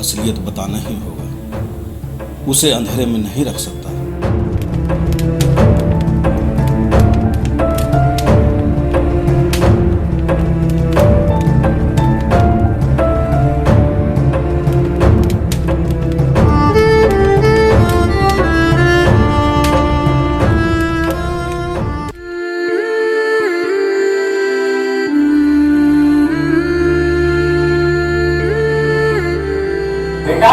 असलियत बताना ही होगा। उसे अंधेरे में नहीं रख सकता। बेटा,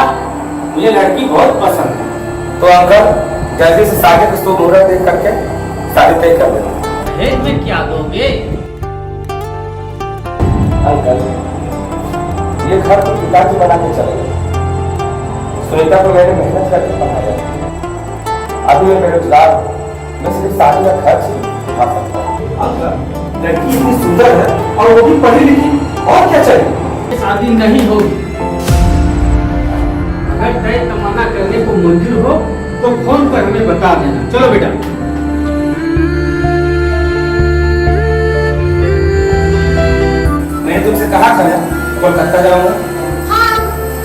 मुझे लड़की बहुत पसंद है, तो अंकल जल्दी से शादी का शुभ मुहूर्त देख करके शादी तय कर देना। दहेज में क्या दोगे? अंकल, ये घर तो पिताजी बना के चले गए। सुनीता को मैंने मेहनत करके पढ़ाया। अभी मैं बेरोजगार, मैं सिर्फ शादी का खर्च ही उठा सकता हूँ। अंकल, लड़की इतनी सुंदर है और वो भी पढ़ी लिखी, और क्या चाहिए? शादी नहीं होगी। अगर तय तमन्ना करने को मंजूर हो तो फोन पर हमें बता देना। चलो बेटा। मैंने तुमसे कहा था कोलकाता जाऊंगा। हाँ,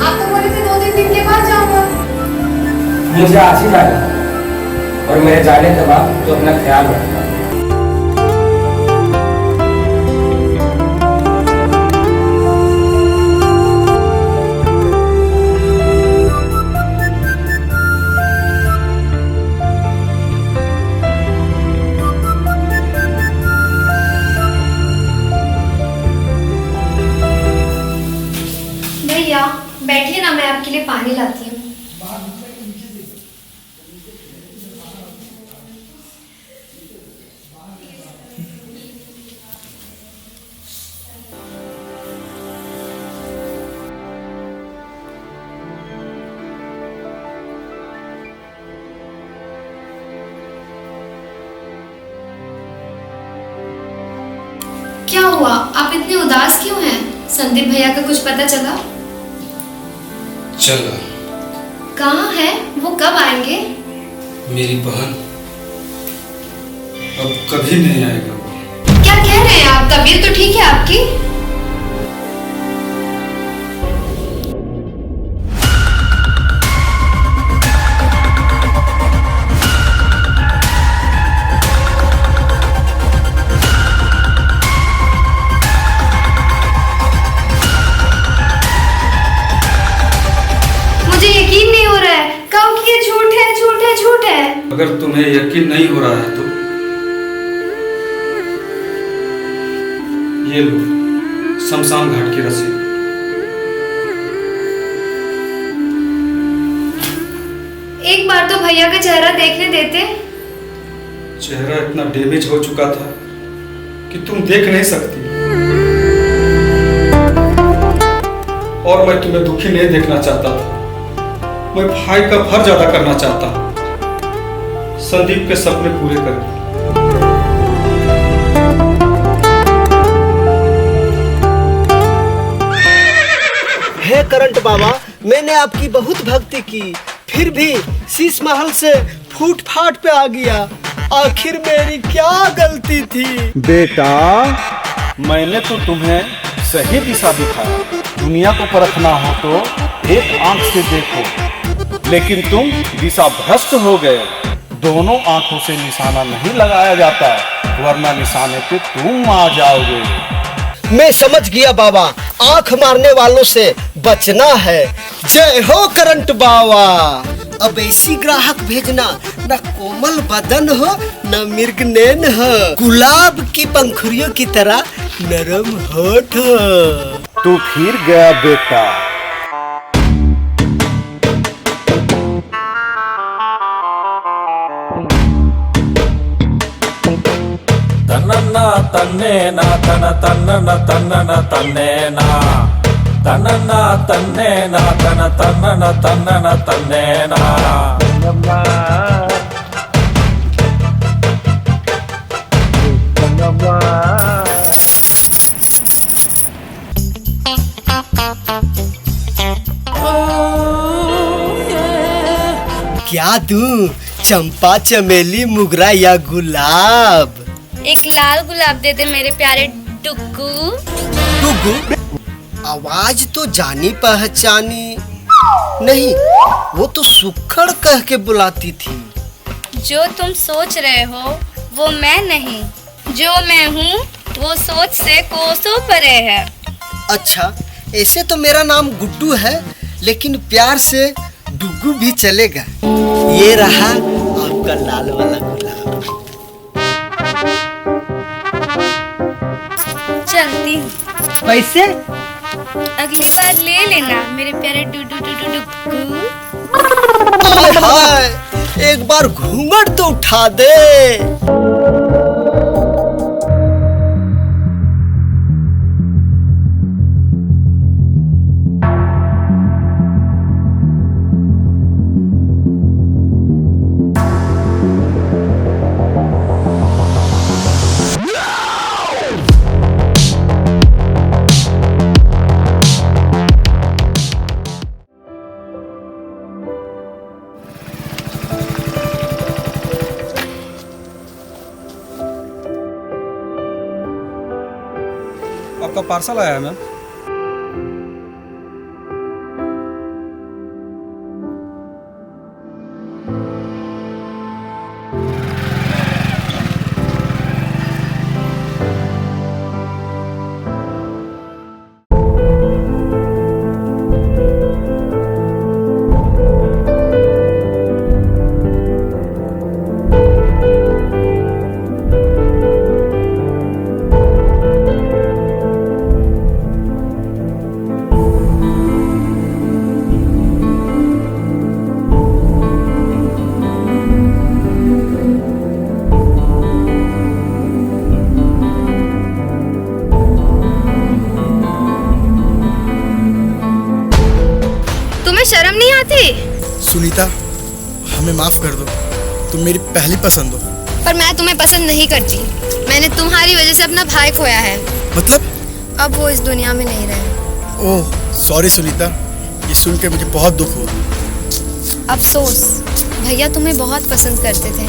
आप तो बोले थे 2-3 दिन के बाद जाऊंगा। मुझे आज ही जाना है और मेरे जाने के बाद तो अपना ख्याल रखना। भैया बैठिए ना, मैं आपके लिए पानी लाती हूँ। क्या हुआ, आप इतने उदास क्यों हैं? संदीप भैया का कुछ पता चला? चला। कहाँ है वो, कब आएंगे? मेरी बहन अब कभी नहीं आएगा वो। क्या कह रहे हैं आप? तबीयत तो ठीक है आपकी? मुझे यकीन नहीं हो रहा है। कहो कि ये झूठ है, झूठ है, झूठ है। अगर तुम्हें यकीन नहीं हो रहा है तो ये लो शमशान घाट की रसीद। एक बार तो भैया का चेहरा देखने देते। चेहरा इतना डैमेज हो चुका था कि तुम देख नहीं सकती, और मैं तुम्हें दुखी नहीं देखना चाहता था। मैं भाई का फर्ज अदा करना चाहता हूं, संदीप के सपने पूरे कर। हे करंट बाबा, मैंने आपकी बहुत भक्ति की, फिर भी शीश महल से फूट फाट पे आ गया। आखिर मेरी क्या गलती थी? बेटा, मैंने तो तुम्हें सही दिशा दिखाया। दुनिया को परखना हो तो एक आंख से देखो, लेकिन तुम दिशा भ्रष्ट हो गए। दोनों आंखों से निशाना नहीं लगाया जाता, वरना निशाने पे तुम आ जाओगे। मैं समझ गया बाबा, आंख मारने वालों से बचना है। जय हो करंट बाबा। अब ऐसी ग्राहक भेजना, न कोमल बदन हो न मृगनयन हो, गुलाब की पंखुड़ियों की तरह नरम होठ हो। तू फिर गया बेटा। तन्नना तन्ने ना तन तन्नना तन्नना तन्ने ना तन्नना तन्ने ना तन तन्नना तन्नना तन्ने ना। क्या दूं, चंपा चमेली मोगरा या गुलाब? एक लाल गुलाब दे दे मेरे प्यारे टुक्कू। टुगु, आवाज तो जानी पहचानी, नहीं, वो तो सुक्खड़ कह के बुलाती थी। जो तुम सोच रहे हो वो मैं नहीं, जो मैं हूँ वो सोच से कोसों परे है। अच्छा, ऐसे तो मेरा नाम गुड्डू है, लेकिन प्यार से डुगू भी चलेगा। ये रहा आपका लाल वाला गुलाब। चलती हूँ। पैसे? अगली बार ले लेना मेरे प्यारे डुडू डुडू डुगू। हाय हाय, एक बार घूंघट तो उठा दे। आपका पार्सल आया है मैम। शर्म नहीं आती? सुनीता, हमें माफ कर दो, तुम मेरी पहली पसंद हो। पर मैं तुम्हें पसंद नहीं करती। मैंने तुम्हारी वजह से अपना भाई खोया है। मतलब? अब वो इस दुनिया में नहीं रहे। ओह सॉरी सुनीता, ये सुन के मुझे बहुत दुख हुआ। अफसोस, भैया तुम्हें बहुत पसंद करते थे,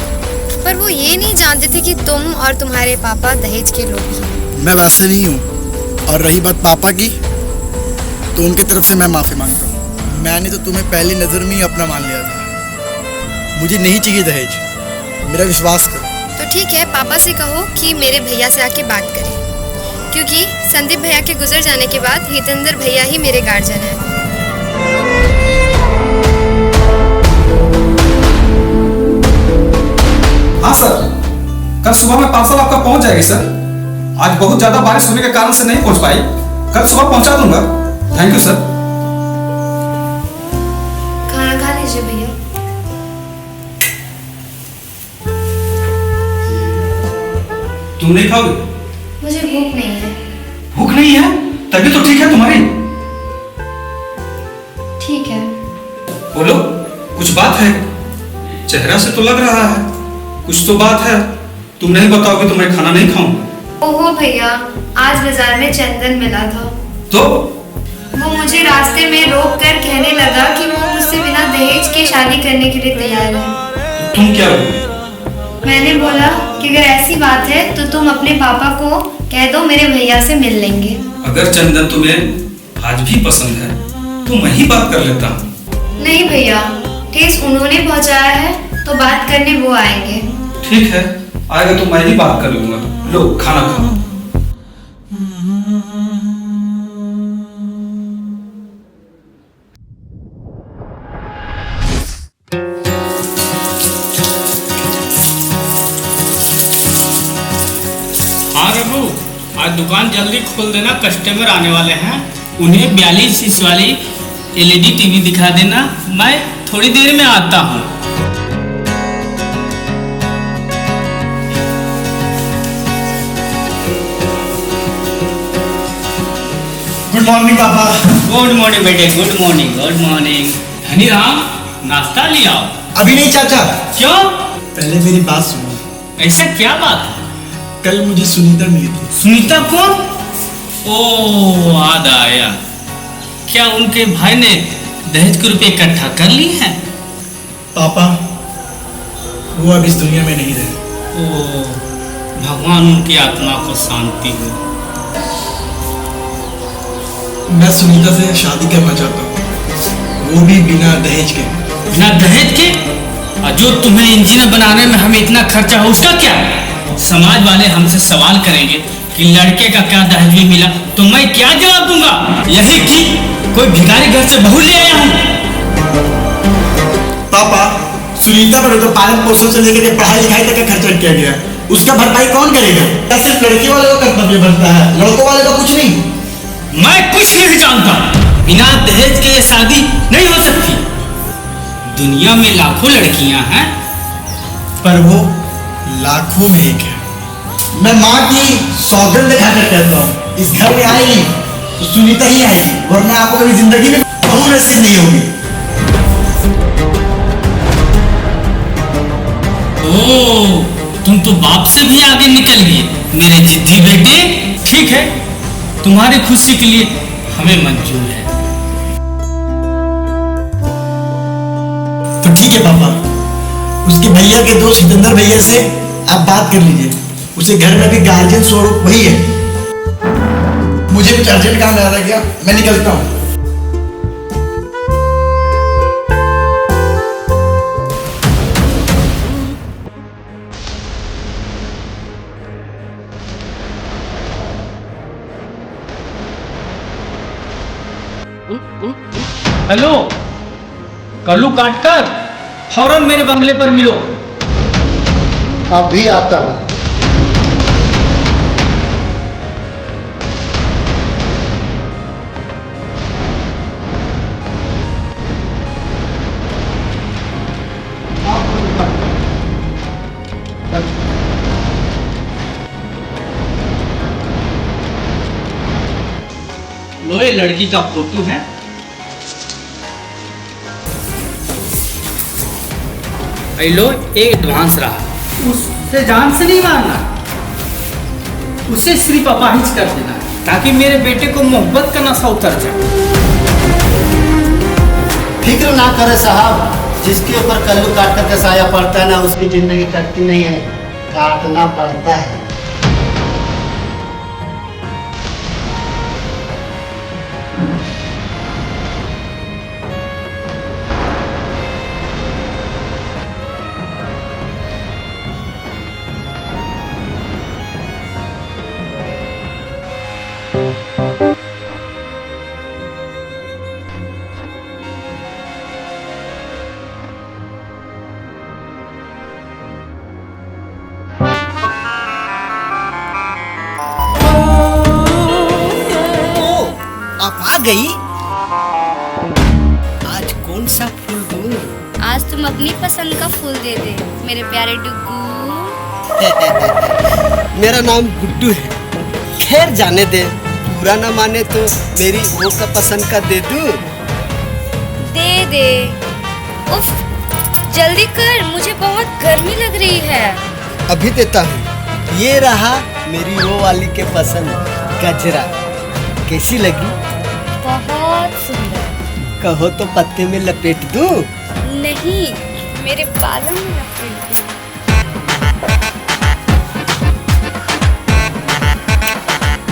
पर वो ये नहीं जानते थे कि तुम और तुम्हारे पापा दहेज के लोग हैं। मैं वैसे नहीं हूँ। और रही बात पापा की, तो उनकी तरफ से मैं माफी मांगता हूँ। मैंने तो तुम्हें पहली नजर में ही अपना मान लिया था। मुझे नहीं चाहिए दहेज, मेरा विश्वास करो। तो ठीक है, पापा से कहो कि मेरे भैया से आके बात करें, क्योंकि संदीप भैया के गुजर जाने के बाद हितेंद्र भैया ही मेरे गार्जियन हैं। हाँ सर, कल सुबह में पार्सल आपका पहुंच जाएगी सर। आज बहुत ज्यादा बारिश होने के कारण से नहीं पहुंच पाई, कल सुबह पहुंचा दूंगा। Thank you sir. खाना खा लीजिए भैया। तुम नहीं खाओगे? मुझे भूख नहीं है। भूख नहीं है? तभी तो ठीक है तुम्हारी। ठीक है। बोलो, कुछ बात है? चेहरा से तो लग रहा है कुछ तो बात है। तुम नहीं बताओगे तो मैं खाना नहीं खाऊंगा। ओहो भैया, आज बाजार में चंदन मिला था, तो वो मुझे रास्ते में रोक कर कहने लगा कि वो मुझसे बिना दहेज के शादी करने के लिए तैयार है। तुम क्या बोले? मैंने बोला कि अगर ऐसी बात है तो तुम अपने पापा को कह दो, मेरे भैया से मिल लेंगे। अगर चंदन तुम्हें आज भी पसंद है तो मैं ही बात कर लेता हूँ। नहीं भैया, ठेस उन्होंने पहुंचाया है तो बात करने वो आएंगे। ठीक है, आएगा तो मैं ही बात कर लूंगा। लो खाना खाओ। हाँ रघु, आज दुकान जल्दी खोल देना, कस्टमर आने वाले हैं। उन्हें 42 इंच वाली LED टीवी दिखा देना, मैं थोड़ी देर में आता हूँ। गुड मॉर्निंग पापा। गुड मॉर्निंग बेटे, good morning, good morning. Dhaniram, नाश्ता ले आओ। अभी नहीं चाचा। क्यों? पहले मेरी बात सुनो। ऐसा क्या बात है? कल मुझे सुनीता मिली थी। सुनीता कौन? ओ याद आया। क्या उनके भाई ने दहेज के रुपए इकट्ठा कर ली हैं? पापा, वो अब इस दुनिया में नहीं रहे। ओ भगवान उनकी आत्मा को शांति हो। मैं सुनीता से शादी करना चाहता हूँ। वो भी बिना दहेज के। बिना दहेज के? और जो तुम्हें इंजीनियर बनाने में हमें इतना खर्चा हो उसका क्या? समाज वाले हमसे सवाल करेंगे कि लड़के का क्या दहेज में मिला, तो मैं क्या जवाब दूंगा? यही कि कोई भिखारी घर से बहू ले आया हूँ। पापा, सुनीता पर तो पालन पोषण से लेकर पढ़ाई लिखाई तक का खर्चा किया गया, उसका भरपाई कौन करेगा? क्या सिर्फ लड़के वाले का कर्तव्य बनता है, लड़कों वाले का कुछ नहीं? मैं कुछ नहीं जानता। बिना दहेज के ये शादी नहीं हो सकती। दुनिया में लाखों लड़कियां हैं, पर वो लाखों में एक है। मैं माँ की सौगंध खाकर कहता हूँ, इस घर में आएगी तो सुनीता ही आएगी, वरना आपको कभी जिंदगी में बहू नसीब नहीं होगी। ओ, तुम तो बाप से भी आगे निकल गए मेरे जिद्दी बेटे। ठीक है, तुम्हारी खुशी के लिए हमें मंजूर है। तो ठीक है पापा, उसके भैया के दोस्त हितेंद्र भैया से आप बात कर लीजिए, उसे घर में भी गार्जियन स्वरूप वही है। मुझे कुछ अर्जेंट काम याद आ गया, मैं निकलता हूँ। हेलो, कल्लू काटकर फौरन मेरे बंगले पर मिलो। अभी आता हूँ। लो, ये लड़की का फोटो है। लो, एक एडवांस रहा। उससे जान से नहीं मारना, उसे सिर्फ अपाहिज कर देना ताकि मेरे बेटे को मोहब्बत का नशा उतर जाए। फिक्र ना करे साहब, जिसके ऊपर कल्लू काटकर का साया पड़ता है ना, उसकी जिंदगी कटती नहीं है, काटना पड़ता है। गई। आज कौन सा फूल दूं? आज तुम अपनी पसंद का फूल दे दे मेरे प्यारे डुग्गू। मेरा नाम गुड्डू है। खैर जाने दे, पूरा ना माने तो मेरी वो का पसंद का दे दूं? दे दे। उफ, जल्दी कर, मुझे बहुत गर्मी लग रही है। अभी देता हूँ। ये रहा मेरी वो वाली के पसंद गजरा। कैसी लगी? बहुत सुंदर। कहो तो पत्ते में लपेट दूं? नहीं, मेरे बालों में लपेट दो।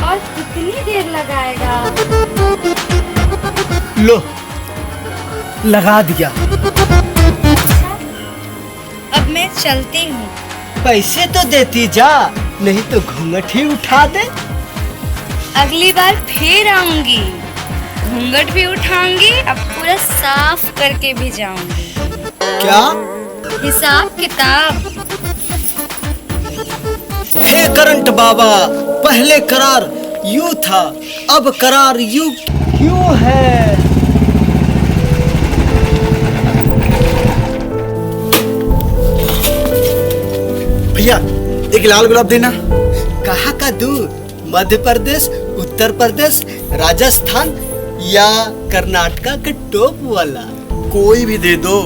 और कितनी देर लगाएगा? लो, लगा दिया। अब मैं चलती हूँ। पैसे तो देती जा, नहीं तो घूंघट ही उठा दे। अगली बार फिर आऊंगी, घूंघट भी उठाऊंगी, अब पूरा साफ करके भी जाऊंगी। क्या? हिसाब किताब। हे करंट बाबा, पहले करार यूं था, अब करार यूं क्यों है? भैया, एक लाल गुलाब देना। कहाँ का दूं? मध्य प्रदेश, उत्तर प्रदेश, राजस्थान या कर्नाटका का टॉप वाला? कोई भी दे दो,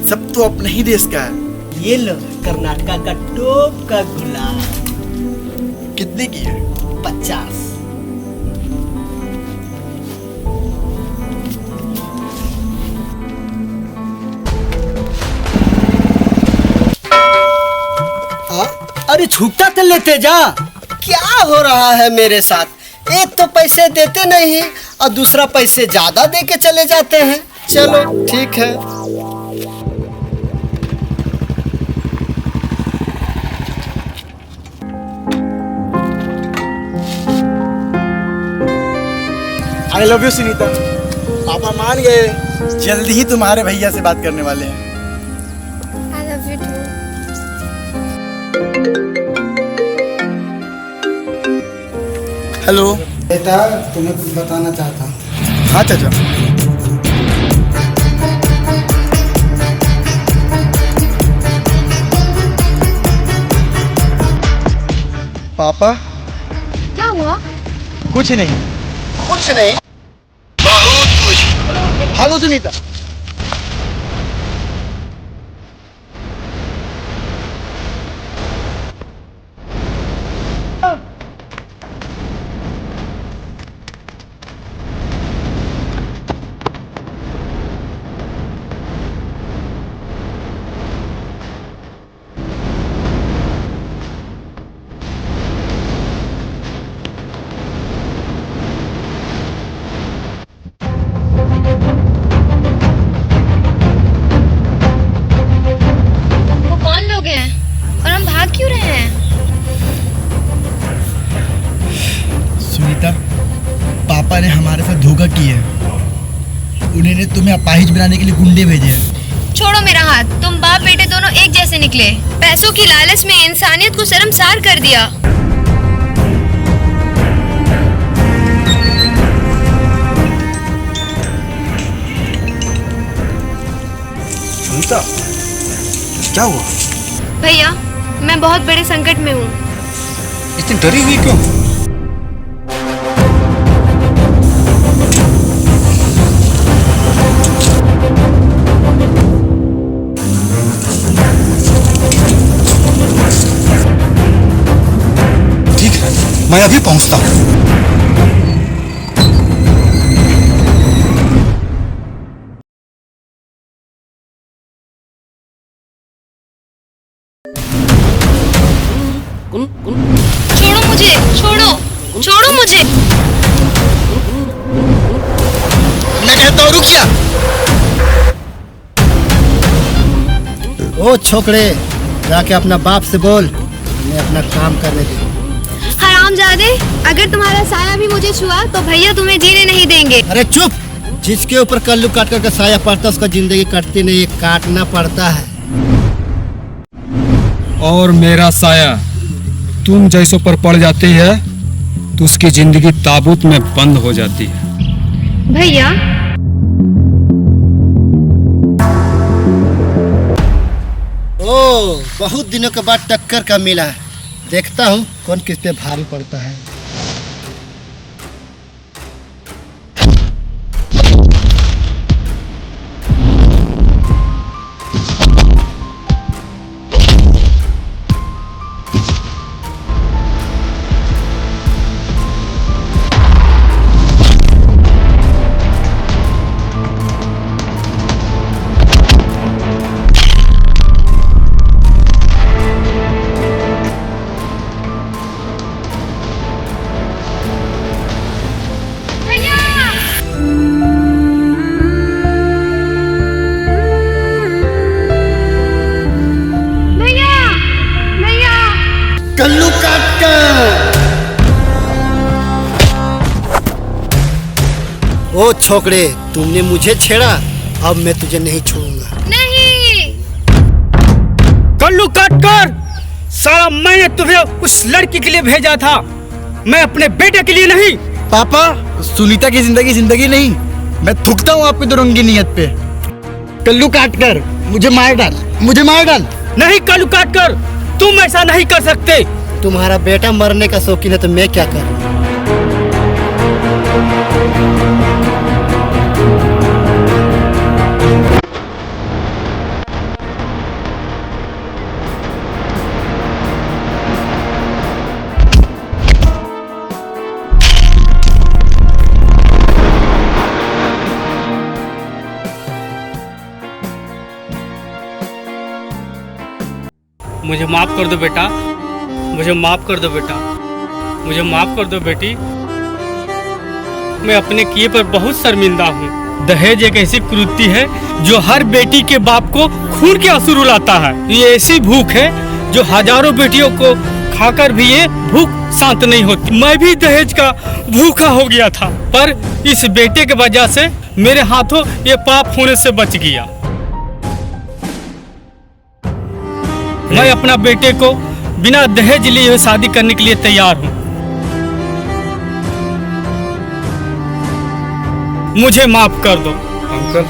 सब तो अपने ही देश का है। ये लो, कर्नाटका का टॉप का गुलाब। कितने की है? 50। अरे छूटा तो लेते जा। क्या हो रहा है मेरे साथ? एक तो पैसे देते नहीं और दूसरा पैसे ज्यादा दे के चले जाते हैं। चलो ठीक है। आई लव यू सुनीता। पापा मान गए, जल्दी ही तुम्हारे भैया से बात करने वाले हैं। I love you too. Hello बेटा, तुम्हें कुछ बताना चाहता हूँ। हाँ चाचा। पापा क्या हुआ? कुछ नहीं। कुछ नहीं, बहुत कुछ। भागो सुनीता। वो कौन लोग हैं और हम भाग क्यों रहे हैं? सुनीता, पापा ने हमारे साथ धोखा किया है। उन्होंने तुम्हें अपाहिज बनाने के लिए गुंडे भेजे हैं। छोड़ो मेरा हाथ। तुम बाप बेटे दोनों एक जैसे निकले। पैसों की लालच में इंसानियत को शर्मसार कर दिया। सुनीता, क्या हुआ? भैया, मैं बहुत बड़े संकट में हूँ। इतनी डरी हुई क्यों? ठीक है, मैं अभी पहुंचता हूँ। छोड़ो मुझे, छोड़ो, छोड़ो मुझे। मैं कहता हूँ रुक जा। ओ छोकरे, जाके अपना बाप से बोल, मैं अपना काम करने दे। हरामजादे, अगर तुम्हारा साया भी मुझे छुआ तो भैया तुम्हें जीने नहीं देंगे। अरे चुप! जिसके ऊपर कल्लू काट कर साया पड़ता है उसका जिंदगी कटती नहीं, काटना पड़ता है। और मेरा साया तुम जैसों पर पड़ जाती है तो उसकी जिंदगी ताबूत में बंद हो जाती है। भैया, ओ, बहुत दिनों के बाद टक्कर का मिला है। देखता हूँ कौन किस पे भारी पड़ता है। कल्लू काट कर। ओ छोकरे, तुमने मुझे छेड़ा, अब मैं तुझे नहीं छोड़ूंगा। नहीं। कल्लू काट कर। साला मैंने तुम्हें उस लड़की के लिए भेजा था, मैं अपने बेटे के लिए नहीं। पापा, सुनीता की जिंदगी जिंदगी नहीं, मैं थूकता हूँ आपकी दुरंगी नियत पे। कल्लू काट कर मुझे मार डाल, मुझे मार डाल। नहीं कल्लू काट कर, तुम ऐसा नहीं कर सकते। तुम्हारा बेटा मरने का शौकीन है तो मैं क्या करूं? मुझे माफ कर दो बेटा, मुझे माफ कर दो बेटा, मुझे माफ कर दो बेटी। मैं अपने किए पर बहुत शर्मिंदा हूँ। दहेज एक ऐसी कुरीति है जो हर बेटी के बाप को खून के आंसू रुलाता है। ये ऐसी भूख है जो हजारों बेटियों को खाकर भी ये भूख शांत नहीं होती। मैं भी दहेज का भूखा हो गया था, पर इस बेटे के वजह से मेरे हाथों ये पाप होने से बच गया। मैं अपना बेटे को बिना दहेज लिए हुए शादी करने के लिए तैयार हूँ। मुझे माफ कर दो। अंकल,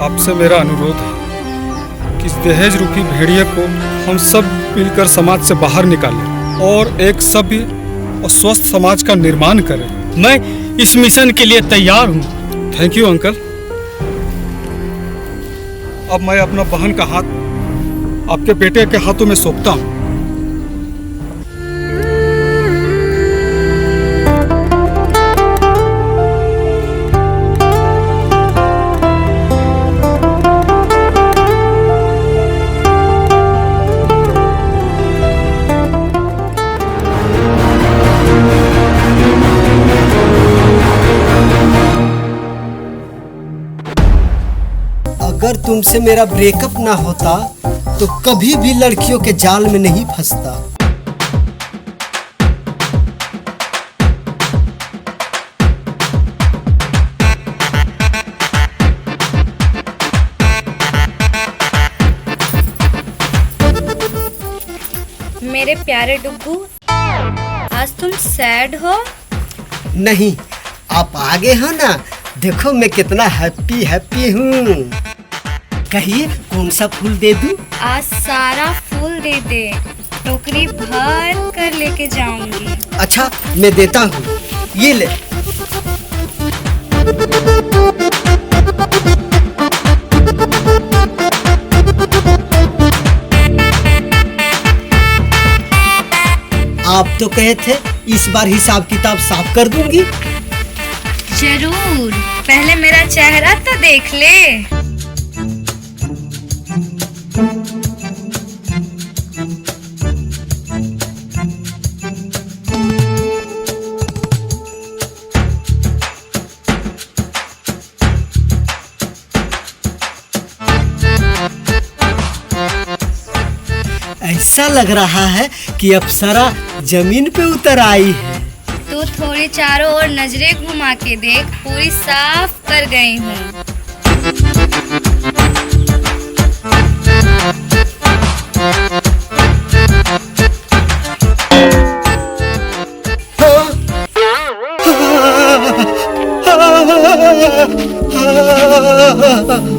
आपसे मेरा अनुरोध है कि इस दहेज रूपी भेड़िए को हम सब मिलकर समाज से बाहर निकालें और एक सभ्य और स्वस्थ समाज का निर्माण करें। मैं इस मिशन के लिए तैयार हूँ। Thank you uncle. अब मैं अपना बहन का हाथ आपके बेटे के हाथों में सौंपता हूँ। अगर तुमसे मेरा ब्रेकअप ना होता तो कभी भी लड़कियों के जाल में नहीं फंसता। मेरे प्यारे डुग्गू, आज तुम सैड हो? नहीं, आप आगे हो ना, देखो मैं कितना हैप्पी हैप्पी हूँ। कहिए कौन सा फूल दे दूं? आज सारा फूल दे दे, टोकरी भर कर लेके जाऊंगी। अच्छा मैं देता हूँ, ये ले। आप तो कहे थे इस बार हिसाब किताब साफ कर दूंगी। जरूर, पहले मेरा चेहरा तो देख ले। ऐसा लग रहा है कि अप्सरा जमीन पे उतर आई है। तू थोड़ी चारों ओर नजरें घुमा के देख, पूरी साफ कर गई हूँ। हाँ।